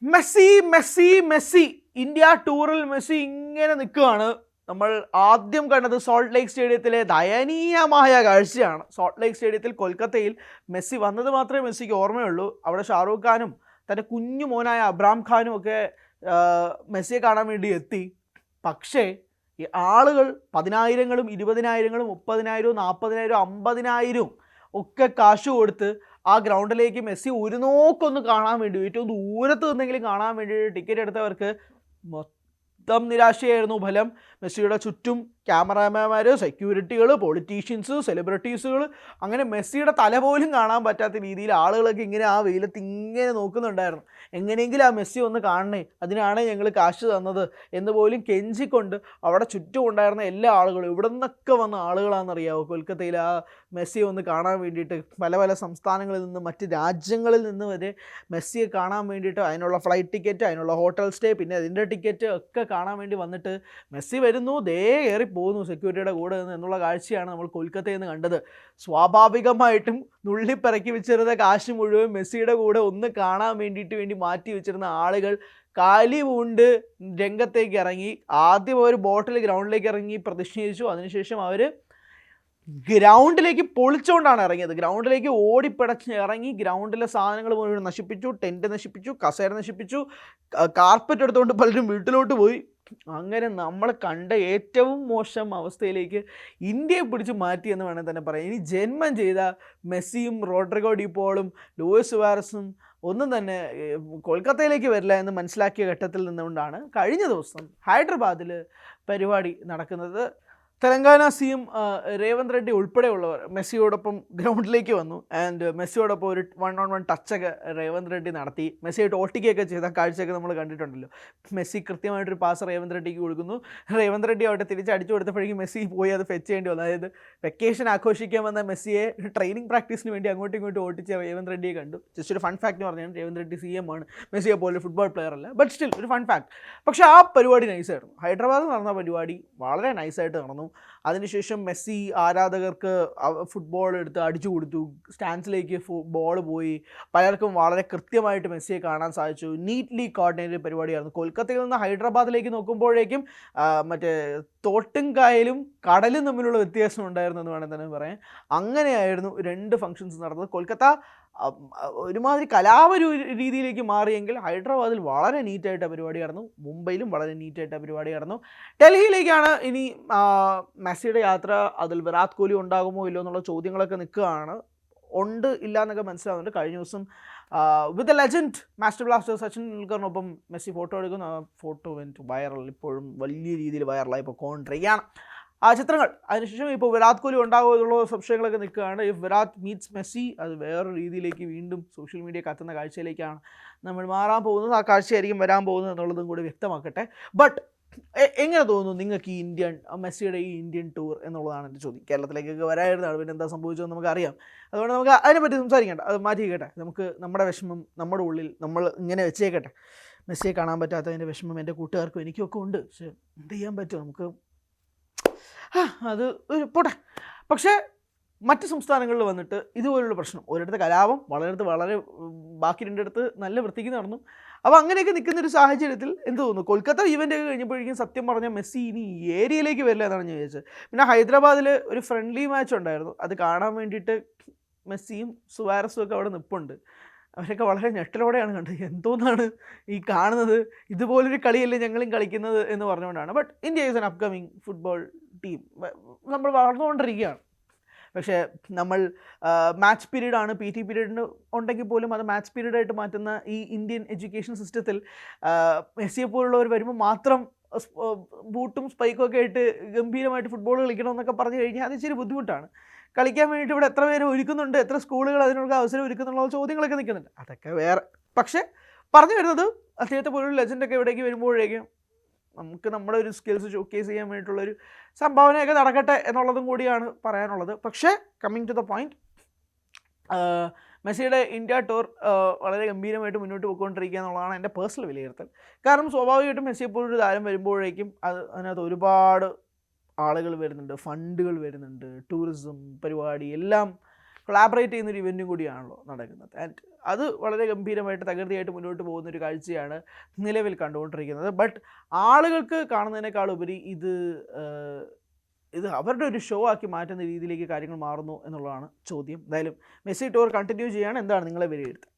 Messi Messi Messi India ടൂറിൽ Messi ഇങ്ങനെ നിൽക്കുകയാണ്. നമ്മൾ ആദ്യം കണ്ടത് സോൾട്ട് ലേക്ക് സ്റ്റേഡിയത്തിലെ ദയനീയമായ കാഴ്ചയാണ്. സോൾട്ട് ലേക്ക് സ്റ്റേഡിയത്തിൽ കൊൽക്കത്തയിൽ മെസ്സി വന്നത് മാത്രമേ മെസ്സിക്ക് ഓർമ്മയുള്ളൂ. അവിടെ ഷാറൂഖ് ഖാനും തൻ്റെ കുഞ്ഞു മോനായ അബ്രാം ഖാനും ഒക്കെ മെസ്സിയെ കാണാൻ വേണ്ടി എത്തി. പക്ഷേ ഈ ആളുകൾ 10,000-ങ്ങളും 20,000-ങ്ങളും 30,000-വും 40,000-വും 50,000-വും ഒക്കെ കാശ് കൊടുത്ത് ആ ഗ്രൗണ്ടിലേക്ക് മെസ്സി ഒരു നോക്കൊന്ന് കാണാൻ വേണ്ടി, ഏറ്റവും ദൂരത്ത് നിന്നെങ്കിലും കാണാൻ വേണ്ടി ടിക്കറ്റ് എടുത്തവർക്ക് മൊത്തം നിരാശയായിരുന്നു ഫലം. മെസ്സിയുടെ ചുറ്റും ക്യാമറാമാൻമാർ, സെക്യൂരിറ്റികൾ, പൊളിറ്റീഷ്യൻസ്, സെലിബ്രിറ്റീസുകൾ, അങ്ങനെ മെസ്സിയുടെ തല പോലും കാണാൻ പറ്റാത്ത രീതിയിൽ ആളുകളൊക്കെ ഇങ്ങനെ ആ വെയിലത്ത് ഇങ്ങനെ നോക്കുന്നുണ്ടായിരുന്നു. എങ്ങനെയെങ്കിലും ആ മെസ്സി ഒന്ന് കാണണേ, അതിനാണ് ഞങ്ങൾ കാശ് തന്നത് എന്ന് പോലും കെഞ്ചിക്കൊണ്ട് അവിടെ ചുറ്റും ഉണ്ടായിരുന്ന എല്ലാ ആളുകളും, ഇവിടെ നിന്നൊക്കെ വന്ന ആളുകളാണെന്നറിയാമോ കൊൽക്കത്തയിൽ ആ മെസ്സിയെ ഒന്ന് കാണാൻ വേണ്ടിയിട്ട്. പല പല സംസ്ഥാനങ്ങളിൽ നിന്ന്, മറ്റ് രാജ്യങ്ങളിൽ നിന്ന് വരെ മെസ്സിയെ കാണാൻ വേണ്ടിയിട്ട് അതിനുള്ള ഫ്ലൈറ്റ് ടിക്കറ്റ്, അതിനുള്ള ഹോട്ടൽ സ്റ്റേ, പിന്നെ അതിൻ്റെ ടിക്കറ്റ് ഒക്കെ കാണാൻ വേണ്ടി വന്നിട്ട് മെസ്സി വരുന്നു, ദേ കയറി പോകുന്നു സെക്യൂരിറ്റിയുടെ കൂടെ നിന്ന് എന്നുള്ള കാഴ്ചയാണ് നമ്മൾ കൊൽക്കത്തയിൽ നിന്ന് കണ്ടത്. സ്വാഭാവികമായിട്ടും നുള്ളിപ്പിറക്കി വെച്ചിരുന്ന കാശ് മുഴുവൻ മെസ്സിയുടെ കൂടെ ഒന്ന് കാണാൻ വേണ്ടി മാറ്റി വെച്ചിരുന്ന ആളുകൾ കാലി പൂണ്ട് രംഗത്തേക്ക് ഇറങ്ങി. ആദ്യം അവർ ബോട്ടിൽ ഗ്രൗണ്ടിലേക്ക് ഇറങ്ങി പ്രതിഷേധിച്ചു. അതിനുശേഷം അവർ ഗ്രൗണ്ടിലേക്ക് പൊളിച്ചുകൊണ്ടാണ് ഇറങ്ങിയത്. ഗ്രൗണ്ടിലേക്ക് ഓടിപ്പിടച്ച് ഇറങ്ങി ഗ്രൗണ്ടിലെ സാധനങ്ങൾ മുഴുവൻ നശിപ്പിച്ചു. ടെൻറ്റ് നശിപ്പിച്ചു, കസേര നശിപ്പിച്ചു, കാർപ്പറ്റ് എടുത്തുകൊണ്ട് പലരും വീട്ടിലോട്ട് പോയി. അങ്ങനെ നമ്മൾ കണ്ട ഏറ്റവും മോശം അവസ്ഥയിലേക്ക് ഇന്ത്യയെ പിടിച്ച് മാറ്റിയെന്ന് വേണമെങ്കിൽ തന്നെ പറയാം. ഇനി ജന്മം ചെയ്ത മെസ്സിയും റോഡ്രിഗോ ഡി പോളും ലൂയിസ് സുവാരസും ഒന്നും തന്നെ കൊൽക്കത്തയിലേക്ക് വരില്ല എന്ന് മനസ്സിലാക്കിയ ഘട്ടത്തിൽ നിന്നുകൊണ്ടാണ് കഴിഞ്ഞ ദിവസം ഹൈദരാബാദിൽ പരിപാടി നടക്കുന്നത്. തെലങ്കാന CM രേവന്ത് റെഡ്ഡി ഉൾപ്പെടെയുള്ളവർ മെസ്സിയോടൊപ്പം ഗ്രൗണ്ടിലേക്ക് വന്നു. ആൻഡ് മെസ്സിയോടൊപ്പം ഒരു 1-on-1 ടച്ചൊക്കെ രേവന്ത് റെഡ്ഡി നടത്തി. മെസ്സിയായിട്ട് ഓട്ടിക്കുകയൊക്കെ ചെയ്ത കാഴ്ചയൊക്കെ നമ്മൾ കണ്ടിട്ടുണ്ടല്ലോ. മെസ്സി കൃത്യമായിട്ടൊരു പാസ് രേവന്ത് റെഡ്ഡിക്ക് കൊടുക്കുന്നു. രേവന്ത് റെഡ്ഡി അവിടെ തിരിച്ചടിച്ചു കൊടുത്തപ്പോഴേക്കും മെസ്സി പോയി അത് ഫെച്ച് ചെയ്യേണ്ടി വന്നു. അതായത് വെക്കേഷൻ ആഘോഷിക്കാൻ വന്ന മെസ്സിയെ ട്രെയിനിങ് പ്രാക്ടീസിന് വേണ്ടി അങ്ങോട്ടും ഇങ്ങോട്ടും ഓട്ടിച്ച രേവന്ത് റെഡ്ഡിയെ കണ്ടു. ജസ്റ്റ് ഒരു ഫൺ ഫാക്ട് പറഞ്ഞാൽ രേവന്ത് റെഡ്ഡി CM ആണ്, മെസ്സിയെ പോലെ ഫുട്ബോൾ പ്ലെയർ അല്ല, ബട്ട് സ്റ്റിൽ ഒരു ഫൺ ഫാക്ട്. പക്ഷേ ആ പരിപാടി നൈസായിരുന്നു. ഹൈദരാബാദിൽ നടന്ന പരിപാടി വളരെ നൈസായിട്ട് നടന്നു. അതിനുശേഷം മെസ്സി ആരാധകർക്ക് ഫുട്ബോൾ എടുത്ത് അടിച്ചു കൊടുത്തു. സ്റ്റാൻഡ്സിലേക്ക് ബോൾ പോയി. പലർക്കും വളരെ കൃത്യമായിട്ട് മെസ്സിയെ കാണാൻ സാധിച്ചു. നീറ്റ്ലി കോർഡിനേറ്റഡ് പരിപാടിയായിരുന്നു. കൊൽക്കത്തയിൽ നിന്ന് ഹൈദരാബാദിലേക്ക് നോക്കുമ്പോഴേക്കും മറ്റേ തോട്ടും കായലും കടലും തമ്മിലുള്ള വ്യത്യാസം ഉണ്ടായിരുന്നു എന്ന് വേണമെങ്കിൽ തന്നെ പറയാം. അങ്ങനെയായിരുന്നു 2 ഫംഗ്ഷൻസ് നടന്നത്. കൊൽക്കത്ത ഒരുമാതിരി രീതിയിലേക്ക് മാറിയെങ്കിൽ ഹൈദരാബാദിൽ വളരെ നീറ്റായിട്ട് പരിപാടി നടന്നു. മുംബൈയിലും വളരെ നീറ്റായിട്ട് പരിപാടി നടന്നു. ഡൽഹിയിലേക്കാണ് ഇനി മെസ്സിയുടെ യാത്ര. അതിൽ വിരാട് കോഹ്ലി ഉണ്ടാകുമോ ഇല്ലയോ എന്നുള്ള ചോദ്യങ്ങളൊക്കെ നിൽക്കുകയാണ്. ഉണ്ട് ഇല്ല എന്നൊക്കെ മനസ്സിലാവുന്നുണ്ട്. കഴിഞ്ഞ ദിവസം with legend master blaster Sachin ടെണ്ടുൽക്കറിനൊപ്പം മെസ്സി ഫോട്ടോ എടുക്കുന്നു. ആ ഫോട്ടോ വൈറൽ, ഇപ്പോഴും വലിയ രീതിയിൽ വൈറലായി പോയിക്കൊണ്ടിരിക്കുകയാണ് ആ ചിത്രങ്ങൾ. അതിനുശേഷം ഇപ്പോൾ വിരാട് കോഹ്ലി ഉണ്ടാകുമോ എന്നുള്ള സംശയങ്ങളൊക്കെ നിൽക്കുകയാണ്. ഇഫ് വിരാട് മീറ്റ്സ് മെസ്സി, അത് വേറൊരു രീതിയിലേക്ക് വീണ്ടും സോഷ്യൽ മീഡിയ കത്തുന്ന കാഴ്ചയിലേക്കാണ് നമ്മൾ മാറാൻ പോകുന്നത്. ആ കാഴ്ചയായിരിക്കും വരാൻ പോകുന്നത് എന്നുള്ളതും കൂടി വ്യക്തമാക്കട്ടെ. ബട്ട് എങ്ങനെ തോന്നുന്നു നിങ്ങൾക്ക് ഈ മെസ്സിയുടെ ഈ ഇന്ത്യൻ ടൂർ എന്നുള്ളതാണ് എൻ്റെ ചോദ്യം. കേരളത്തിലേക്കൊക്കെ വരായിരുന്നതാണ്, പിന്നെ എന്താ സംഭവിച്ചതെന്ന് നമുക്കറിയാം. അതുകൊണ്ട് നമുക്ക് അതിനെപ്പറ്റി സംസാരിക്കേണ്ട, അത് മാറ്റിയേക്കട്ടെ. നമുക്ക് നമ്മുടെ വിഷമം നമ്മുടെ ഉള്ളിൽ നമ്മൾ ഇങ്ങനെ വെച്ചേക്കട്ടെ. മെസ്സിയെ കാണാൻ പറ്റാത്തതിൻ്റെ വിഷമം എൻ്റെ കൂട്ടുകാർക്കും എനിക്കൊക്കെ ഉണ്ട്. പക്ഷേ എന്ത് ചെയ്യാൻ പറ്റുമോ, നമുക്ക് അത് പോട്ടെ. പക്ഷേ മറ്റ് സംസ്ഥാനങ്ങളിൽ വന്നിട്ട് ഇതുപോലുള്ള പ്രശ്നം, ഒരിടത്ത് കലാപം, വളരെ ബാക്കി 2 നല്ല വൃത്തിക്ക് നടന്നു. അപ്പോൾ അങ്ങനെയൊക്കെ നിൽക്കുന്നൊരു സാഹചര്യത്തിൽ എന്ത് തോന്നുന്നു? കൊൽക്കത്ത ഈവൻ്റ് ഒക്കെ കഴിഞ്ഞപ്പോഴേക്കും സത്യം പറഞ്ഞാൽ മെസ്സി ഇനി ഏരിയയിലേക്ക് വരില്ല എന്നാണ് ഞാൻ വിചാരിച്ചത്. പിന്നെ ഹൈദരാബാദിൽ ഒരു ഫ്രണ്ട്ലി മാച്ച് ഉണ്ടായിരുന്നു. അത് കാണാൻ വേണ്ടിയിട്ട് മെസ്സിയും സുവാരസും ഒക്കെ അവിടെ നിൽപ്പുണ്ട്. അവരൊക്കെ വളരെ ഞെട്ടലോടെയാണ് കണ്ടത്. എന്തോന്നാണ് ഈ കാണുന്നത്, ഇതുപോലൊരു കളിയല്ലേ ഞങ്ങളും കളിക്കുന്നത് എന്ന് പറഞ്ഞുകൊണ്ടാണ്. But India is an upcoming football team. നമ്മൾ വളർന്നുകൊണ്ടിരിക്കുകയാണ്. പക്ഷേ നമ്മൾ മാച്ച് പീരീഡാണ്, PT പീരീഡിന് ഉണ്ടെങ്കിൽ പോലും അത് മാച്ച് പീരീഡായിട്ട് മാറ്റുന്ന ഈ ഇന്ത്യൻ എഡ്യൂക്കേഷൻ സിസ്റ്റത്തിൽ മെസ്സിയെ പോലുള്ളവർ വരുമ്പോൾ മാത്രം ബൂട്ടും സ്പൈക്കും ഒക്കെ ആയിട്ട് ഗംഭീരമായിട്ട് ഫുട്ബോൾ കളിക്കണമെന്നൊക്കെ പറഞ്ഞു കഴിഞ്ഞാൽ അത് ഇച്ചിരി ബുദ്ധിമുട്ടാണ്. കളിക്കാൻ വേണ്ടിയിട്ട് ഇവിടെ എത്ര പേര് ഒരുക്കുന്നുണ്ട്, എത്ര സ്കൂളുകൾ അതിനുള്ള അവസരം ഒരുക്കുന്നുള്ള ചോദ്യങ്ങളൊക്കെ നിൽക്കുന്നുണ്ട്. അതൊക്കെ വേറെ. പക്ഷേ പറഞ്ഞു വരുന്നത്, അദ്ദേഹത്തെ പോലൊരു ലെജൻഡൊക്കെ ഇവിടേക്ക് വരുമ്പോഴേക്കും നമുക്ക് നമ്മുടെ ഒരു സ്കിൽസ് ഷോക്കേസ് ചെയ്യാൻ വേണ്ടിയിട്ടുള്ളൊരു സംഭാവനയൊക്കെ നടക്കട്ടെ എന്നുള്ളതും കൂടിയാണ് പറയാനുള്ളത്. പക്ഷേ കമ്മിങ് ടു ദ പോയിൻറ്റ്, മെസ്സിയുടെ ഇന്ത്യ ടൂർ വളരെ ഗംഭീരമായിട്ട് മുന്നോട്ട് പോയിക്കൊണ്ടിരിക്കുക എന്നുള്ളതാണ് എൻ്റെ പേഴ്സണൽ വിലയിരുത്തൽ. കാരണം സ്വാഭാവികമായിട്ടും മെസ്സിയെപ്പോലൊരു താരം വരുമ്പോഴേക്കും അതിനകത്ത് ഒരുപാട് ആളുകൾ വരുന്നുണ്ട്, ഫണ്ടുകൾ വരുന്നുണ്ട്, ടൂറിസം പരിപാടി എല്ലാം കൊളാബറേറ്റ് ചെയ്യുന്നൊരു ഇവൻറ്റും കൂടിയാണല്ലോ നടക്കുന്നത്. ആൻഡ് അത് വളരെ ഗംഭീരമായിട്ട് തകൃതിയായിട്ട് മുന്നോട്ട് പോകുന്നൊരു കാഴ്ചയാണ് നിലവിൽ കണ്ടുകൊണ്ടിരിക്കുന്നത്. ബട്ട് ആളുകൾക്ക് കാണുന്നതിനേക്കാൾ ഉപരി ഇത് അവരുടെ ഒരു ഷോ ആക്കി മാറ്റുന്ന രീതിയിലേക്ക് കാര്യങ്ങൾ മാറുന്നു എന്നുള്ളതാണ് ചോദ്യം. എന്തായാലും മെസ്സി ടൂർ കണ്ടിന്യൂ ചെയ്യാണ്. എന്താണ് നിങ്ങളെ വിലയിരുത്തുന്നത്?